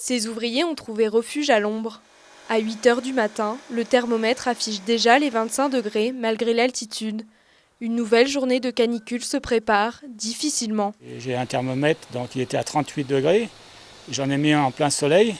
Ces ouvriers ont trouvé refuge à l'ombre. À 8 h du matin, le thermomètre affiche déjà les 25 degrés malgré l'altitude. Une nouvelle journée de canicule se prépare, difficilement. J'ai un thermomètre, donc il était à 38 degrés. J'en ai mis un en plein soleil.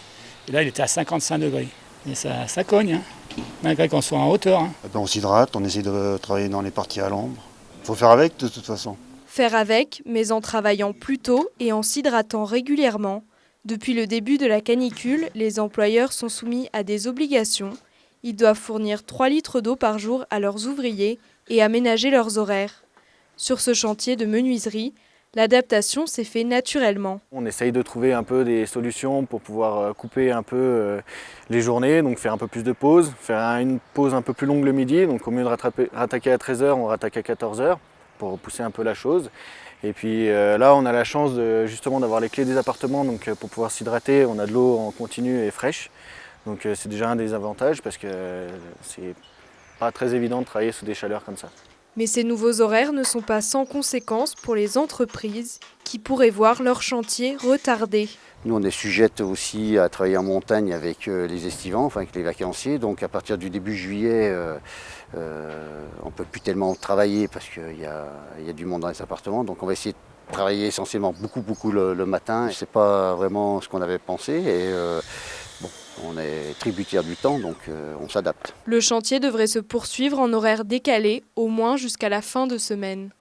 Et là, il était à 55 degrés. Et ça cogne, hein, malgré qu'on soit en hauteur. Hein. On s'hydrate, on essaie de travailler dans les parties à l'ombre. Il faut faire avec de toute façon. Faire avec, mais en travaillant plus tôt et en s'hydratant régulièrement. Depuis le début de la canicule, les employeurs sont soumis à des obligations. Ils doivent fournir 3 litres d'eau par jour à leurs ouvriers et aménager leurs horaires. Sur ce chantier de menuiserie, l'adaptation s'est faite naturellement. On essaye de trouver un peu des solutions pour pouvoir couper un peu les journées, donc faire un peu plus de pauses, faire une pause un peu plus longue le midi, donc au lieu de rattaquer à 13 h, on rattaque à 14 h pour pousser un peu la chose. Et puis là, on a la chance justement d'avoir les clés des appartements, donc pour pouvoir s'hydrater, on a de l'eau en continu et fraîche. Donc c'est déjà un des avantages parce que c'est pas très évident de travailler sous des chaleurs comme ça. Mais ces nouveaux horaires ne sont pas sans conséquences pour les entreprises qui pourraient voir leur chantier retardé. Nous, on est sujettes aussi à travailler en montagne avec les estivants, enfin avec les vacanciers. Donc à partir du début juillet, on ne peut plus tellement travailler parce qu'il y a du monde dans les appartements. Donc on va essayer de travailler essentiellement beaucoup le matin. Ce n'est pas vraiment ce qu'on avait pensé. Et on est tributaire du temps, donc on s'adapte. Le chantier devrait se poursuivre en horaire décalé, au moins jusqu'à la fin de semaine.